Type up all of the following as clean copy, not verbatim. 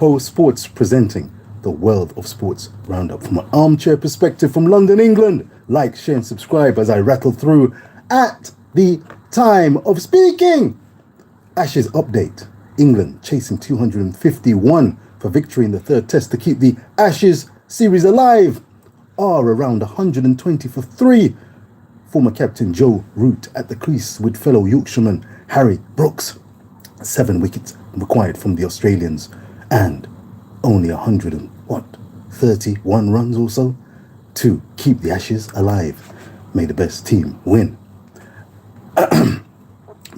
Post Sports presenting the World of Sports Roundup from an armchair perspective from London, England. Like, share and subscribe as I rattle through at the time of speaking. Ashes update. England chasing 251 for victory in the third test to keep the Ashes series alive. Are around 120 for 3. Former captain Joe Root at the crease with fellow Yorkshireman Harry Brooks. 7 wickets required from the Australians and only 31 runs or so to keep the Ashes alive. May the best team win.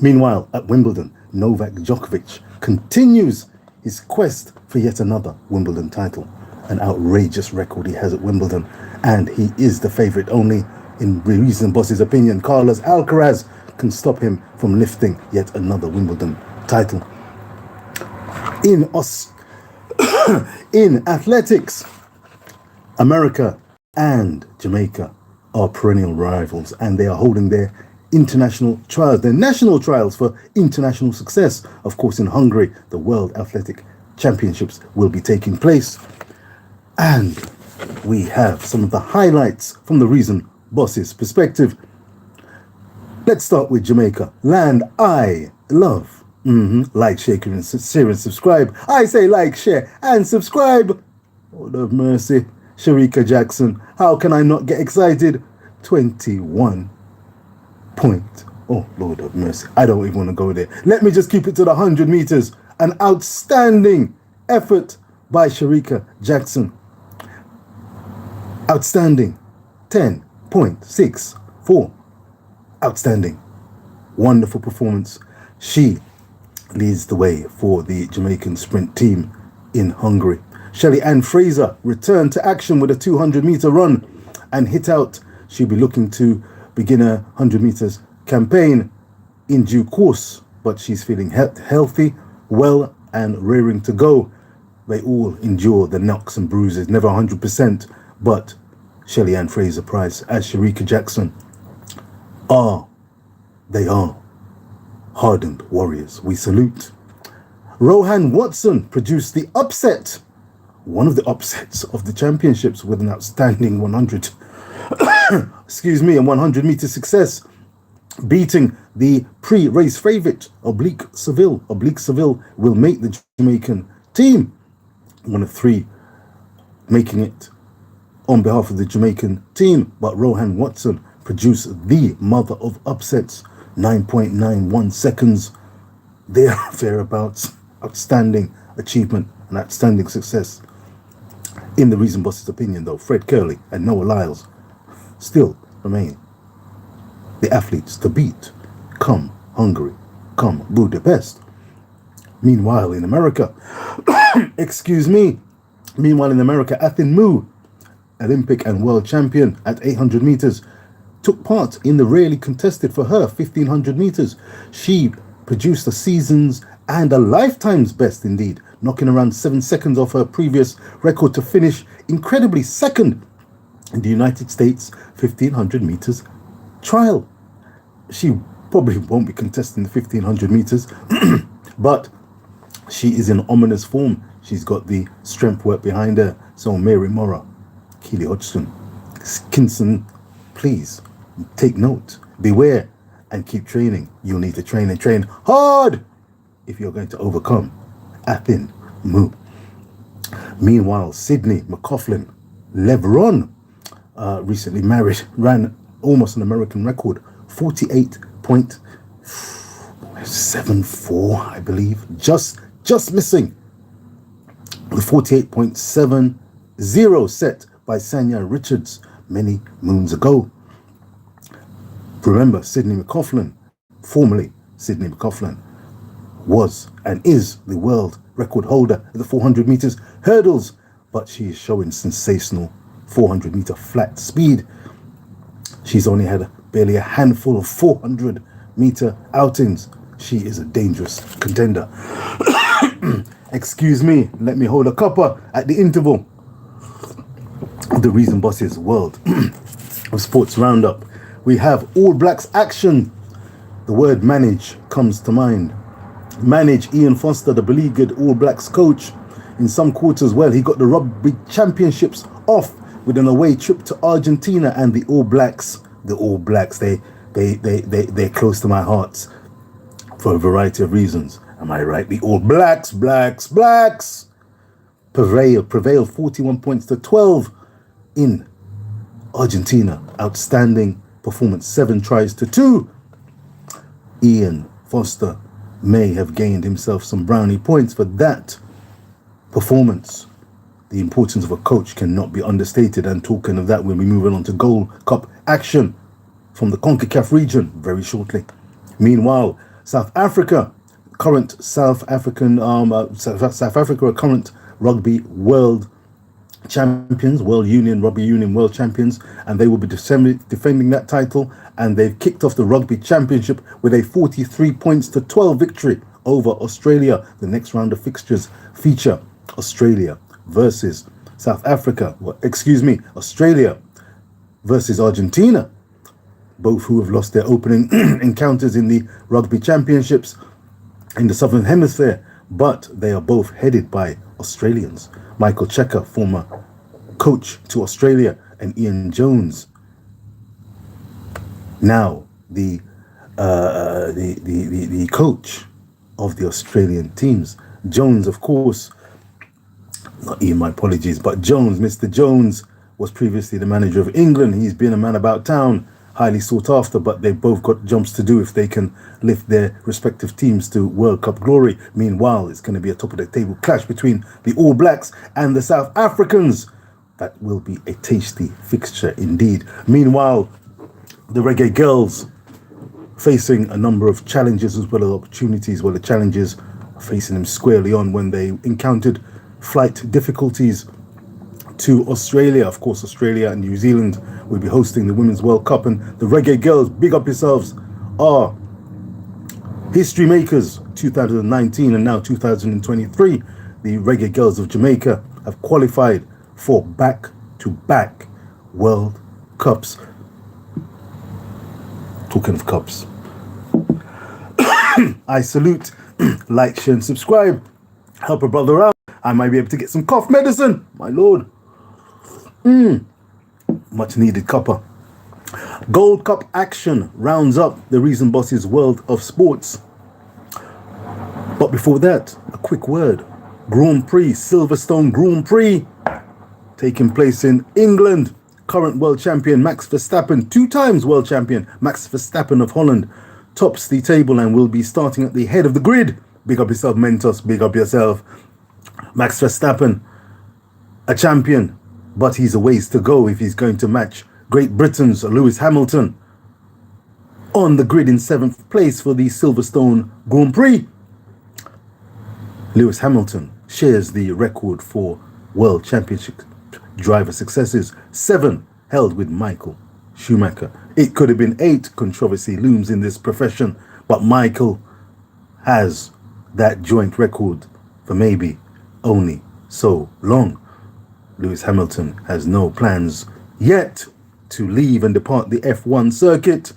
Meanwhile, at Wimbledon, Novak Djokovic continues his quest for yet another Wimbledon title. An outrageous record he has at Wimbledon, and he is the favourite. Only, in Reason Boss's opinion, Carlos Alcaraz can stop him from lifting yet another Wimbledon title. In athletics, America and Jamaica are perennial rivals, and they are holding their international trials, their national trials for international success. Of course, in Hungary, the World Athletic Championships will be taking place. And we have some of the highlights from the Reason Boss's perspective. Let's start with Jamaica, land I love. Like, share, and subscribe. I say like, share, and subscribe. Lord of mercy. Sharika Jackson. How can I not get excited? 21 point. Oh, Lord of mercy. I don't even want to go there. Let me just keep it to the 100 meters. An outstanding effort by Sharika Jackson. Outstanding. 10.64. Outstanding. Wonderful performance. She leads the way for the Jamaican sprint team in Hungary. Shelly Ann Fraser returned to action with a 200-meter run and hit out. She'll be looking to begin a 100 meters campaign in due course, but she's feeling healthy, well, and rearing to go. They all endure the knocks and bruises, never 100%, but Shelly Ann Fraser Price, as Sharika Jackson, they are hardened warriors. We salute. Rohan Watson produced the upset, one of the upsets of the championships, with an outstanding 100 100-meter success, beating the pre-race favourite Oblique Seville. Oblique Seville will make the Jamaican team, one of 3 making it on behalf of the Jamaican team, but Rohan Watson produced the mother of upsets, 9.91 seconds, thereabouts. Outstanding achievement and outstanding success. In the Reason Boss's opinion, though, Fred Curley and Noah Lyles still remain the athletes to beat come Hungary, come Budapest. Meanwhile in America, Athin Mu, Olympic and world champion at 800 meters, took part in the rarely contested for her 1500 meters. She produced a season's and a lifetime's best indeed, knocking around 7 seconds off her previous record to finish incredibly second in the United States 1500 meters trial. She probably won't be contesting the 1500 meters, but she is in ominous form. She's got the strength work behind her. So Mary Morra, Keely Hodgson, Kinson, please take note, beware, and keep training. You'll need to train and train hard if you're going to overcome Athin Mu. Meanwhile, Sydney McLaughlin, Lebron, recently married, ran almost an American record, 48.74, I believe, just missing the 48.70 set by Sanya Richards many moons ago. Remember, Sydney McLaughlin, formerly Sydney McLaughlin, was and is the world record holder at the 400 meters hurdles, but she is showing sensational 400 meter flat speed. She's only had barely a handful of 400 meter outings. She is a dangerous contender. Excuse me, let me hold a cuppa at the interval of the Reason Boss's World of Sports Roundup. We have All Blacks action. The word manage comes to mind. Manage Ian Foster, the beleaguered All Blacks coach, in some quarters. Well, he got the Rugby Championships off with an away trip to Argentina and the All Blacks. The All Blacks, they're close to my heart for a variety of reasons. Am I right? The All Blacks prevailed 41 points to 12 in Argentina. Outstanding performance, 7 tries to 2. Ian Foster may have gained himself some brownie points for that performance. The importance of a coach cannot be understated. And talking of that, we'll be moving on to Gold Cup action from the CONCACAF region very shortly. Meanwhile, South Africa are current rugby world champions, Rugby Union world champions, and they will be defending that title. And they've kicked off the Rugby Championship with a 43 points to 12 victory over Australia. The next round of fixtures feature Australia versus South Africa. Australia versus Argentina, both who have lost their opening encounters in the Rugby Championships in the Southern Hemisphere, but they are both headed by Australians. Michael Checker, former coach to Australia, and Ian Jones, now the coach of the Australian teams. Jones, of course, not Ian, my apologies, but Jones, Mr. Jones, was previously the manager of England. He's been a man about town, highly sought after, but they've both got jumps to do if they can lift their respective teams to World Cup glory. Meanwhile, it's going to be a top of the table clash between the All Blacks and the South Africans. That will be a tasty fixture indeed. Meanwhile, the Reggae Girls facing a number of challenges as well as opportunities. Well, the challenges are facing them squarely on when they encountered flight difficulties to Australia. Of course, Australia and New Zealand will be hosting the Women's World Cup, and the Reggae Girls, big up yourselves, are history makers. 2019 and now 2023, the Reggae Girls of Jamaica have qualified for back-to-back World Cups. Talking of cups, I salute, like, share and subscribe. Help a brother out. I might be able to get some cough medicine, my lord. Much needed copper. Gold Cup action rounds up the Reason Boss's world of sports. But before that, a quick word. Grand Prix, Silverstone Grand Prix, taking place in England. Current world champion Max Verstappen, 2 times world champion Max Verstappen of Holland, tops the table and will be starting at the head of the grid. Big up yourself, Mentos, big up yourself. Max Verstappen, a champion, but he's a ways to go if he's going to match Great Britain's Lewis Hamilton on the grid in 7th place for the Silverstone Grand Prix. Lewis Hamilton shares the record for World Championship driver successes, 7 held with Michael Schumacher. It could have been 8. Controversy looms in this profession, but Michael has that joint record for maybe only so long. Lewis Hamilton has no plans yet to leave and depart the F1 circuit.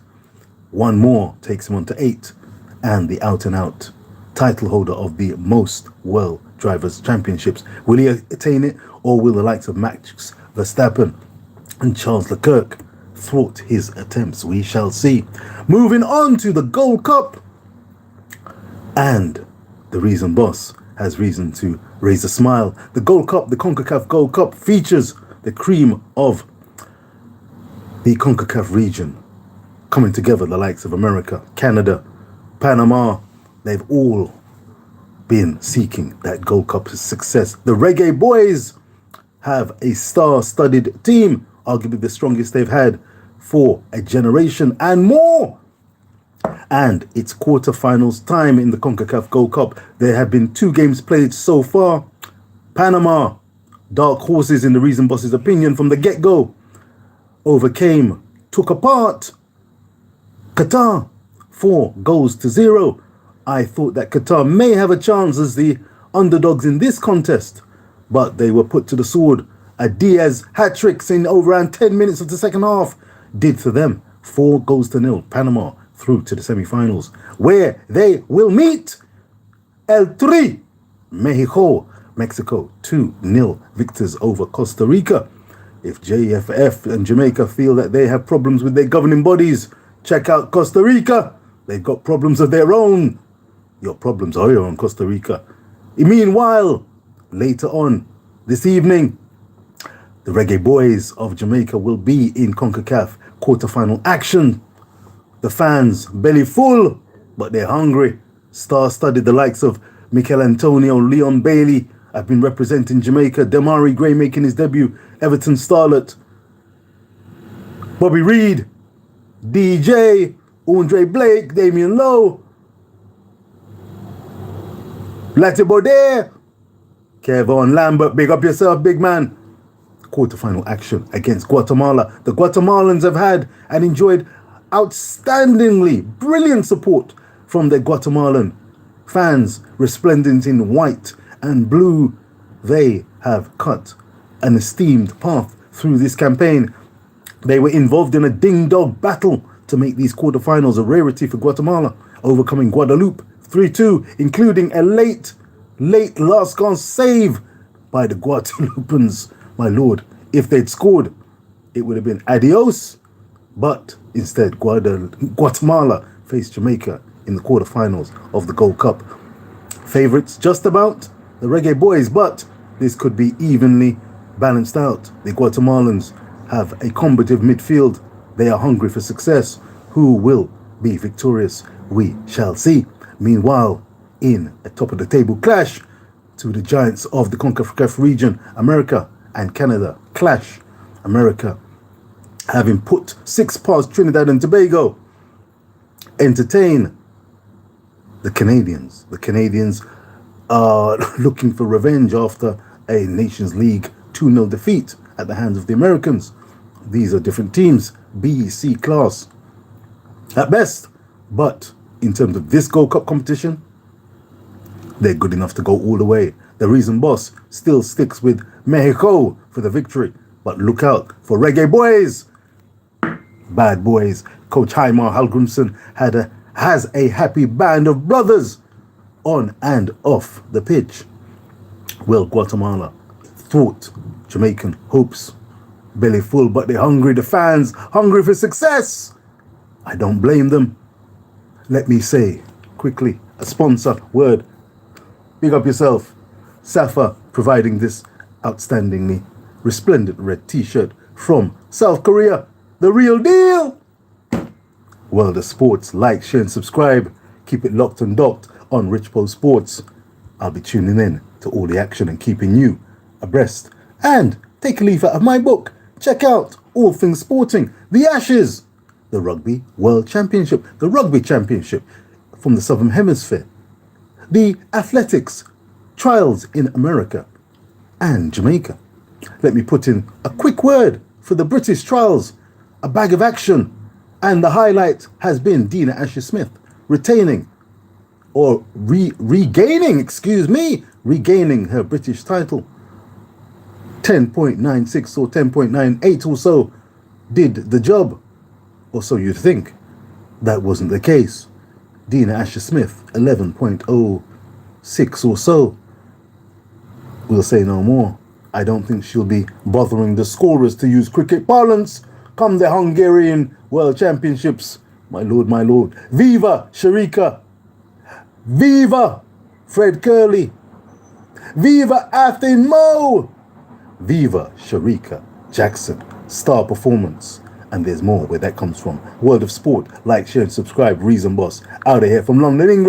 One more takes him on to 8, and the out-and-out title holder of the most World Drivers' Championships. Will he attain it, or will the likes of Max Verstappen and Charles Leclerc thwart his attempts? We shall see. Moving on to the Gold Cup, and the Reason Boss has reason to raise a smile. The Gold Cup, the CONCACAF Gold Cup, features the cream of the CONCACAF region coming together, the likes of America, Canada, Panama. They've all been seeking that Gold Cup success. The Reggae Boys have a star-studded team, arguably the strongest they've had for a generation and more. And it's quarterfinals time in the CONCACAF Gold Cup. There have been 2 games played so far. Panama, dark horses in the Reason Boss's opinion from the get-go, took apart Qatar 4-0. I thought that Qatar may have a chance as the underdogs in this contest, but they were put to the sword. A Diaz hat-trick in over around 10 minutes of the second half did for them. 4-0. Panama through to the semi-finals, where they will meet El Tri, Mexico. Mexico 2-0 victors over Costa Rica. If JFF and Jamaica feel that they have problems with their governing bodies, check out Costa Rica. They've got problems of their own. Your problems are your own, Costa Rica. Meanwhile, later on this evening, the Reggae Boys of Jamaica will be in CONCACAF quarterfinal action. The fans belly full, but they're hungry. Star-studded, the likes of Mikel Antonio, Leon Bailey have been representing Jamaica. Damari Gray making his debut, Everton starlet. Bobby Reed, DJ, Andre Blake, Damian Lowe, Latte Baudet, Kevon Lambert, big up yourself, big man. Quarterfinal action against Guatemala. The Guatemalans have had and enjoyed outstandingly brilliant support from their Guatemalan fans, resplendent in white and blue. They have cut an esteemed path through this campaign. They were involved in a ding-dong battle to make these quarterfinals a rarity for Guatemala, overcoming Guadeloupe 3-2, including a late last-chance save by the Guadeloupans. My lord, if they'd scored, it would have been adios. But instead, Guatemala faced Jamaica in the quarterfinals of the Gold Cup. Favourites just about, the Reggae Boys, but this could be evenly balanced out. The Guatemalans have a combative midfield. They are hungry for success. Who will be victorious? We shall see. Meanwhile, in a top-of-the-table clash, to the giants of the CONCACAF region, America and Canada clash. America, having put 6 past Trinidad and Tobago, entertain the Canadians. The Canadians are looking for revenge after a Nations League 2-0 defeat at the hands of the Americans. These are different teams, B, C class at best, but in terms of this Gold Cup competition, they're good enough to go all the way. The reason boss still sticks with Mexico for the victory, but look out for Reggae Boys. Bad boys. Coach Heimar Hallgrimsson has a happy band of brothers on and off the pitch. Well, Guatemala thought Jamaican hopes belly full, but they're hungry. The fans hungry for success. I don't blame them. Let me say quickly a sponsor word. Big up yourself. Safa providing this outstandingly resplendent red t-shirt from South Korea. The real deal. World of Sports. Like, share and subscribe. Keep it locked and docked on Richpo Sports. I'll be tuning in to all the action and keeping you abreast. And take a leaf out of my book. Check out All Things Sporting. The Ashes. The Rugby World Championship. The Rugby Championship from the Southern Hemisphere. The Athletics Trials in America and Jamaica. Let me put in a quick word for the British Trials. A bag of action. And the highlight has been Dina Asher-Smith retaining or regaining her British title. 10.96 or 10.98 or so did the job. Or so you'd think. That wasn't the case. Dina Asher-Smith, 11.06 or so. We'll say no more. I don't think she'll be bothering the scorers, to use cricket parlance, come the Hungarian World Championships. My lord, my lord. Viva Sharika. Viva Fred Curley. Viva Athin Mo. Viva Sharika Jackson. Star performance. And there's more where that comes from. World of Sport. Like, share and subscribe. Reason Boss. Out of here from London, England.